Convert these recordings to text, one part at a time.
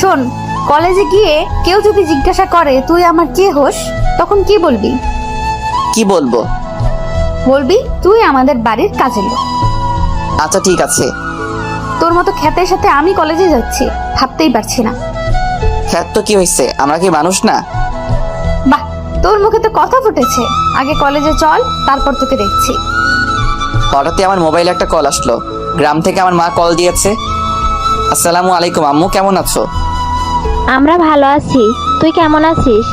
শোন, কলেজে গিয়ে কেউ যদি জিজ্ঞাসা করে তুই আমার কে হোস, তখন কি বলবি? কি বলবো? বলবি তুই আমাদের বাড়ির কাজের লোক। আচ্ছা ঠিক আছে। তোর মতো খ্যাতের সাথে আমি কলেজে যাচ্ছি, ভাবতেই পারছি না। খ্যাত তো কি হয়েছে, আমরা কি মানুষ না? বাহ, তোর মুখে তো কথা ফুটেছে। আগে কলেজে চল, তারপর তোকে দেখছি। হঠাৎই আমার মোবাইলে একটা কল আসলো। গ্রাম থেকে আমার মা কল দিয়েছে। আসসালামু আলাইকুম আম্মু, কেমন আছো? আমরা ভালো আছি, তুই কেমন আছিস?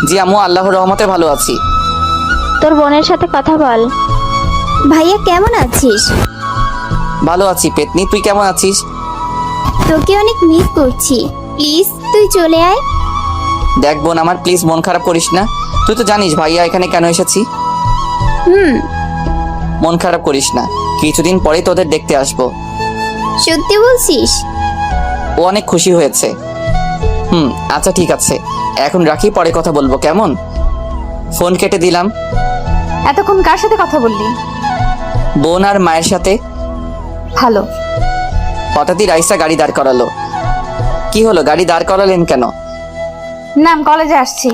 জি আম্মু, আল্লাহর রহমতে ভালো আছি। তোর বোনের সাথে কথা বল। ভাইয়া কেমন আছিস? ভালো আছি পেতনি, তুই কেমন আছিস? তোকে অনেক মিস করছি, প্লিজ তুই চলে আয়। দেখ বোন আমার, প্লিজ মন খারাপ করিস না। তুই তো জানিস ভাইয়া এখানে কেন এসেছি। হুম। মন খারাপ করিস না, কিছুদিন পরেই তোদের দেখতে আসবো। সত্যি বলছিস? ও অনেক খুশি হয়েছে। আচ্ছা ঠিক আছে, এখন রাখি, পরে কথা বলবো কেমন? ফোন কেটে দিলাম। এতক্ষণ কার সাথে কথা বললি? বোন আর মায়ের সাথে। ভালো। হঠাৎই রাইসা গাড়ি দাঁড় করালো। কি হলো, গাড়ি দাঁড় করালেন কেন? নাম, কলেজে আসছি।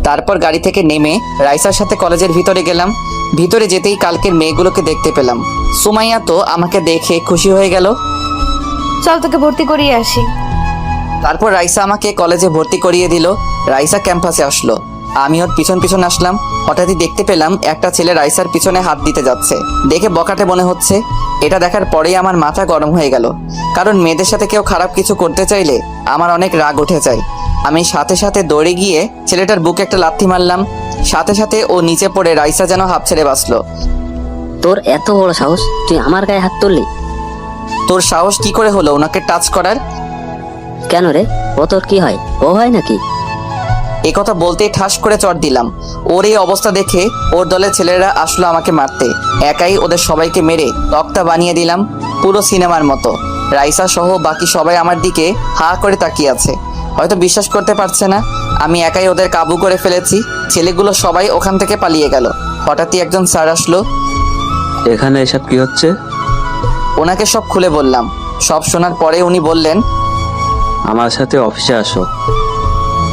তারপর গাড়ি থেকে নেমে রাইসার সাথে কলেজের ভিতরে গেলাম। ভিতরে যেতেই কালকের মেয়েগুলোকে দেখতে পেলাম। সুমাইয়া তো আমাকে দেখে খুশি হয়ে গেল। চল তোকে ভর্তি করিয়ে আসি। তারপর রাইসা আমাকে কলেজে ভর্তি করিয়ে দিল। রাইসা ক্যাম্পাসে আসলো, আমি ওর পিছন পিছন আসলাম। হঠাৎই দেখতে পেলাম একটা ছেলে রাইসার পিছনে হাত দিতে যাচ্ছে। দেখে বকাটে মনে হচ্ছে। এটা দেখার পরেই আমার মাথা গরম হয়ে গেল, কারণ মেয়েদের সাথে কেউ খারাপ কিছু করতে চাইলে আমার অনেক রাগ উঠে যায়। আমি সাথে সাথে দৌড়ে গিয়ে ছেলেটার বুকে একটা লাথি মারলাম। সাথে সাথে ও নিচে পড়ে রাইসা যেন হাঁপ ছেড়ে বাঁচলো। তোর এত বড় সাহস, তুই আমার গায়ে হাত তুললি? তোর সাহস কি করে হলো ওনাকে টাচ করার? কেন রে, ও তোর কি হয়? ও হয় নাকি? এই কথা বলতেই ঠাস করে চড় দিলাম। ওর এই অবস্থা দেখে ওর দলের ছেলেরা আসলো আমাকে মারতে। একাই ওদের সবাইকে মেরে তক্তা বানিয়ে দিলাম, পুরো সিনেমার মতো। রাইসা সহ বাকি সবাই আমার দিকে হা করে তাকিয়ে আছে, হয়তো বিশ্বাস করতে পারছে না আমি একাই ওদের কাবু করে ফেলেছি। ছেলেগুলো সবাই ওখান থেকে পালিয়ে গেল। হঠাৎই একজন স্যার আসলো। এখানে এসব কি হচ্ছে? ওনাকে সব খুলে বললাম। সব শোনার পরে উনি বললেন, আমার সাথে অফিসে আসো।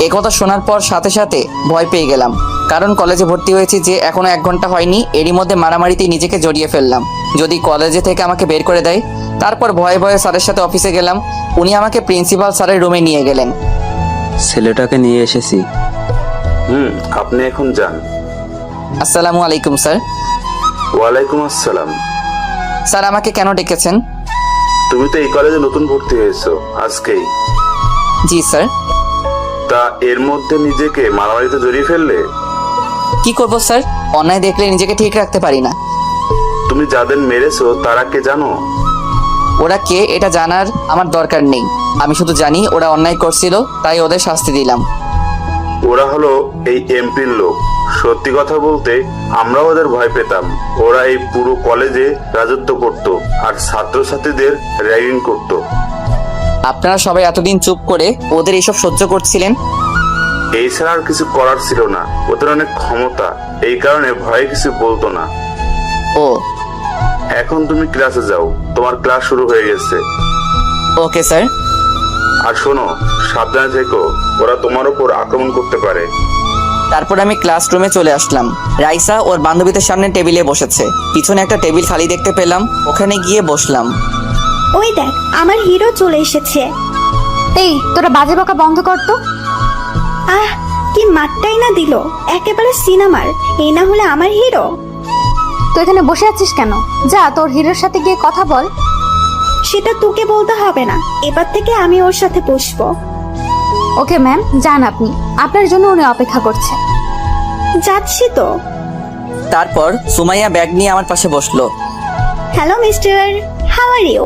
একথা শোনার পর সাথে সাথে ভয় পেয়ে গেলাম, কারণ কলেজে ভর্তি হয়েছি যে এখনো 1 ঘন্টা হয়নি, এরই মধ্যে মারামারিতেই নিজেকে জড়িয়ে ফেললাম। যদি কলেজে থেকে আমাকে বের করে দেয়। তারপর ভয়ে ভয়ে স্যারের সাথে অফিসে গেলাম। উনি আমাকে প্রিন্সিপাল স্যারের রুমে নিয়ে গেলেন। ছেলেটাকে নিয়ে এসেছি। আপনি এখন যান। আসসালামু আলাইকুম স্যার। ওয়ালাইকুম আসসালাম। স্যার আমাকে কেন ডেকেছেন? তুমি তো এই কলেজে নতুন ভর্তি হয়েছো আজকেই। জি স্যার। তা এর মধ্যে নিজেকে মারামারিতে জড়িয়ে ফেললে? কি করব স্যার, অন্যায় দেখলে নিজেকে ঠিক রাখতে পারি না। তুমি যাদের মেরেছো তারা কে জানো? ওরা কে এটা জানার আমার দরকার নেই। আমি শুধু জানি ওরা অন্যায় করছিল, তাই ওদের শাস্তি দিলাম। ওরা হলো এই এমপির লোক। সত্যি কথা বলতে আমরাও ওদের ভয় পেতাম। ওরা এই পুরো কলেজে রাজত্ব করত আর ছাত্রছাত্রীদের র্যাগিং করত। আপনারা সবাই এতদিন চুপ করে ওদের এইসব সহ্য করছিলেন। এই ছাড়া আর কিছু করার ছিল না। ওদের অনেক ক্ষমতা, এই কারণে ভয়ে কিছু বলতো না। ও এখন তুমি ক্লাসে যাও, তোমার ক্লাস শুরু হয়ে গেছে। Okay sir. আর শোনো, সাবধানে থেকো, ওরা তোমার উপর আক্রমণ করতে পারে। তারপর আমি ক্লাসরুমে চলে আসলাম। রাইসা ওর বান্ধবীদের সামনে টেবিলে বসেছে। পিছনে একটা টেবিল খালি দেখতে পেলাম, ওখানে গিয়ে বসলাম। ওই দেখ, আমার হিরো চলে এসেছে। এই, তোরা বাজে বকা বন্ধ কর তো। আহ, কি মারটাই না দিল, একেবারে সিনেমার। এই না হলে আমার হিরো। তো এখানে বসে আছিস কেন? যা তোর হিরোর সাথে গিয়ে কথা বল। সেটা তোকে বলতে হবে না, এবার থেকে আমি ওর সাথে বসবো। ওকে ম্যাম, যান আপনি, আপনার জন্য উনি অপেক্ষা করছে। যাচ্ছি তো। তারপর সুমাইয়া ব্যাগ নিয়ে আমার পাশে বসলো। Hello mister, how are you?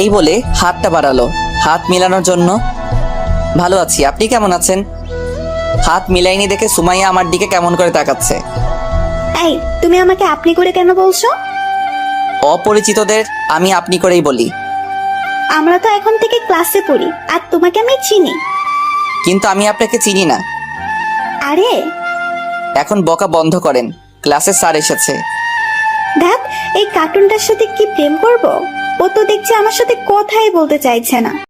এই বলে হাতটা বাড়ালো হাত মিলানোর জন্য। ভালো আছি, আপনি কেমন আছেন? হাত মিলাইনি দেখে সুমাইয়া আমার দিকে কেমন করে তাকাচ্ছে। এই, তুমি আমাকে আপনি করে কেন বলছো? অপরিচিতদের আমি আপনি করেই বলি। আমরা তো এখন থেকে ক্লাসে পড়ি, আর তোমাকে আমি চিনি। কিন্তু আমি আপনাকে চিনি না। আরে এখন বকা বন্ধ করেন, ক্লাসে স্যার এসেছে। দেখ, এই কার্টুনটার সাথে কি প্রেম করব? ও তো দেখছি আমার সাথে কথাই বলতে চাইছে না।